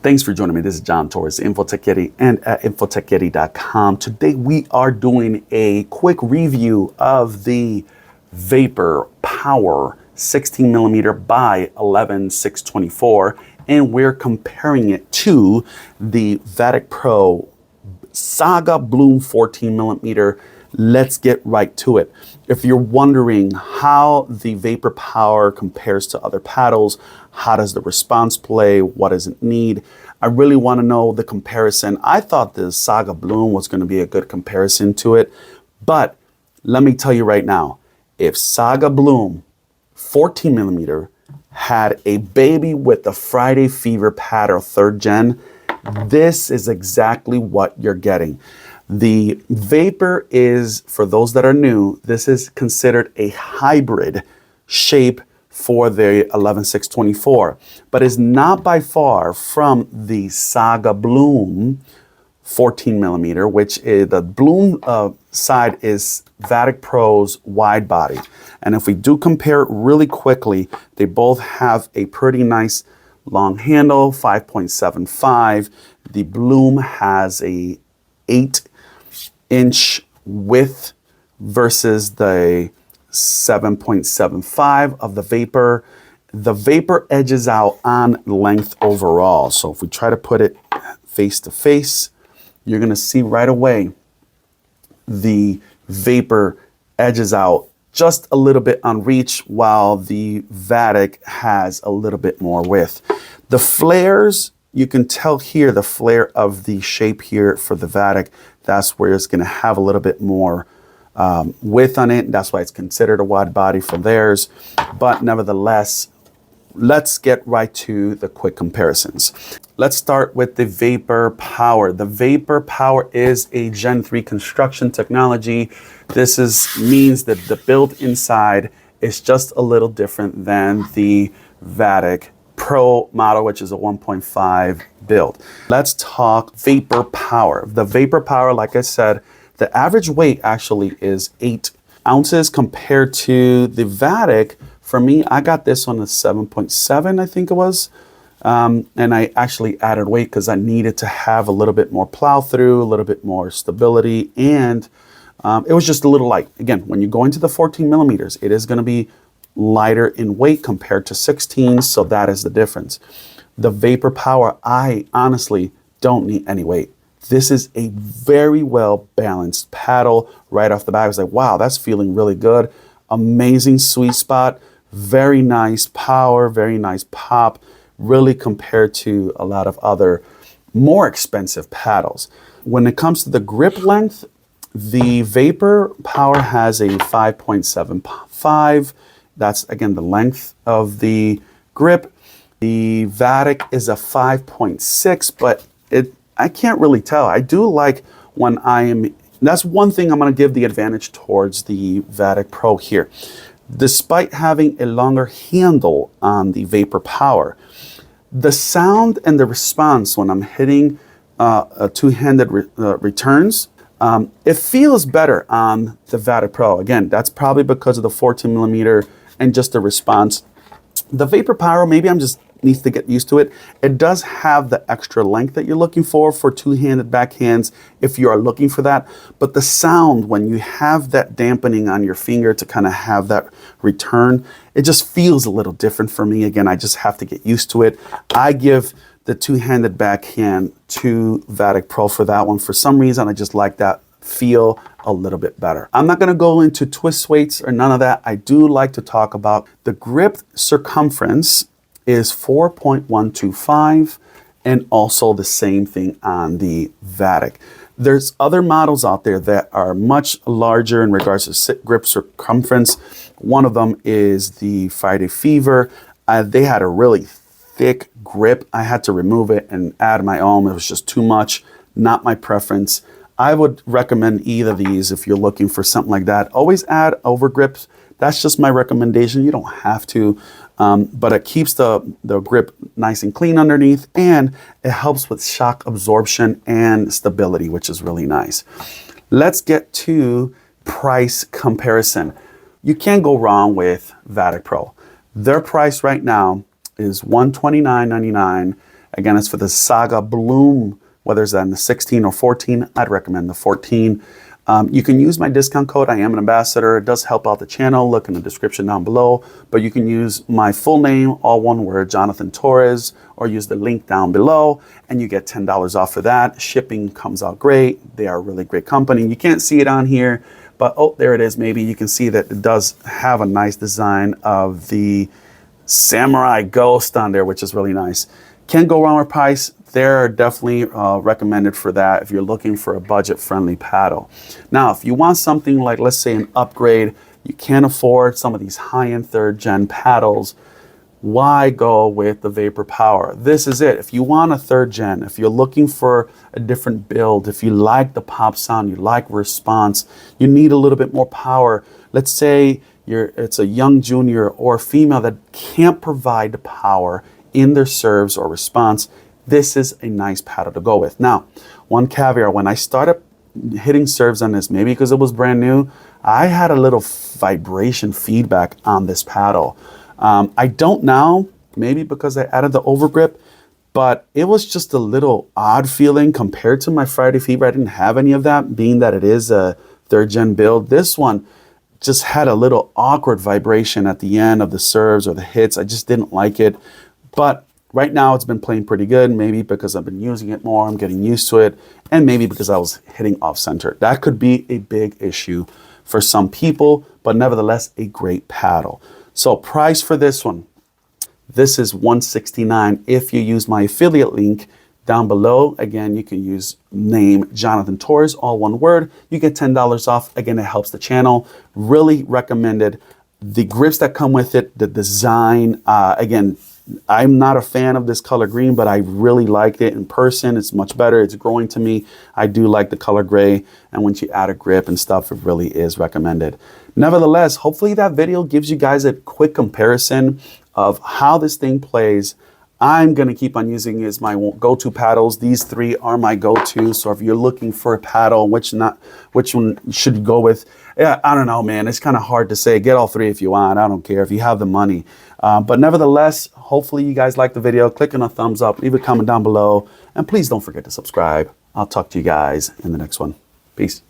Thanks for joining me. This is John Torres, TechYeti and at TechYeti.com. Today we are doing a quick review of the Vapor Power 16 millimeter by 11/624, and we're comparing it to the Vatic Pro Saga Bloom 14 millimeter. Let's get right to it. If you're wondering how the Vapor Power compares to other paddles, how does the response play, what does it need, I really want to know the comparison. I thought the Saga Bloom was going to be a good comparison to it, but let me tell you right now, if Saga Bloom 14 millimeter had a baby with the Friday Fever paddle 3rd gen, this is exactly what you're getting. The Vapor is, for those that are new, this is considered a hybrid shape for the 11/624, but is not by far from the Saga Bloom 14 millimeter, which is the Bloom side is Vatic Pro's wide body. And if we do compare it really quickly, they both have a pretty nice long handle, 5.75. The Bloom has a 8-inch width versus the 7.75 of the Vapor. The Vapor edges out on length overall. So if we try to put it face to face, you're going to see right away the Vapor edges out just a little bit on reach, while the Vatic has a little bit more width. The flares, you can tell here the flare of the shape here for the Vatic. That's where it's going to have a little bit more width on it. That's why it's considered a wide body for theirs. But nevertheless, let's get right to the quick comparisons. Let's start with the Vapor Power. The Vapor Power is a Gen 3 construction technology. This means that the build inside is just a little different than the Vatic Pro model, which is a 1.5 build. Let's talk Vapor Power. The Vapor Power, like I said, the average weight actually is 8 ounces compared to the Vatic. For me, I got this on a 7.7, I think it was. And I actually added weight because I needed to have a little bit more plow through, a little bit more stability, and it was just a little light. Again, when you go into the 14 millimeters, it is going to be lighter in weight compared to 16, so that is the difference. The Vapor Power, I honestly don't need any weight. This is a very well balanced paddle right off the bat. I was like, wow, that's feeling really good. Amazing sweet spot, very nice power, very nice pop, really compared to a lot of other more expensive paddles. When it comes to the grip length, the Vapor Power has a 5.75. That's, again, the length of the grip. The Vatic is a 5.6, but I can't really tell. I do like when that's one thing I'm going to give the advantage towards the Vatic Pro here. Despite having a longer handle on the Vapor Power, the sound and the response when I'm hitting a two-handed returns, it feels better on the Vatic Pro. Again, that's probably because of the 14 millimeter and just the response. The Vapor Power, maybe I'm just needs to get used to it. It does have the extra length that you're looking for two-handed backhands if you are looking for that. But the sound, when you have that dampening on your finger to kind of have that return, it just feels a little different for me. Again, I just have to get used to it. I give the two-handed backhand to Vatic Pro for that one. For some reason, I just like that feel a little bit better. I'm not going to go into twist weights or none of that. I do like to talk about the grip circumference is 4.125, and also the same thing on the Vatic. There's other models out there that are much larger in regards to grip circumference. One of them is the Friday Fever. They had a really thick grip. I had to remove it and add my own. It was just too much, not my preference. I would recommend either of these if you're looking for something like that. Always add over grips. That's just my recommendation. You don't have to, but it keeps the grip nice and clean underneath, and it helps with shock absorption and stability, which is really nice. Let's get to price comparison. You can't go wrong with Vatic Pro. Their price right now is $129.99 Again, it's for the Saga Bloom, whether it's in the 16 or 14. I'd recommend the 14. You can use my discount code. I am an ambassador. It does help out the channel. Look in the description down below. But you can use my full name, all one word, Jonathan Torres, or use the link down below, and you get $10 off for that. Shipping comes out great. They are a really great company. You can't see it on here, but oh, there it is. Maybe you can see that it does have a nice design of the samurai ghost on there, which is really nice. Can't go wrong with price. They're definitely recommended for that if you're looking for a budget-friendly paddle. Now, if you want something like, let's say, an upgrade, you can't afford some of these high-end third-gen paddles, why go with the Vapor Power? This is it. If you want a third-gen, if you're looking for a different build, if you like the pop sound, you like response, you need a little bit more power. Let's say it's a young junior or a female that can't provide the power in their serves or response. This is a nice paddle to go with. Now, one caveat, when I started hitting serves on this, maybe because it was brand new, I had a little vibration feedback on this paddle. I don't now, maybe because I added the overgrip, but it was just a little odd feeling compared to my Friday Fever. I didn't have any of that, being that it is a third gen build. This one just had a little awkward vibration at the end of the serves or the hits. I just didn't like it. But right now it's been playing pretty good, maybe because I've been using it more, I'm getting used to it, and maybe because I was hitting off center. That could be a big issue for some people, but nevertheless, a great paddle. So price for this one, this is $169. If you use my affiliate link down below, again, you can use name Jonathan Torres, all one word. You get $10 off. Again, it helps the channel. Really recommended. The grips that come with it, the design, again, I'm not a fan of this color green, but I really liked it in person. It's much better. It's growing to me. I do like the color gray. And once you add a grip and stuff, it really is recommended. Nevertheless, hopefully that video gives you guys a quick comparison of how this thing plays. I'm going to keep on using it as my go-to paddles. These three are my go-to. So if you're looking for a paddle, which one should you go with? Yeah, I don't know, man. It's kind of hard to say. Get all three if you want. I don't care if you have the money. But nevertheless, hopefully you guys like the video. Click on a thumbs up, leave a comment down below, and please don't forget to subscribe. I'll talk to you guys in the next one. Peace.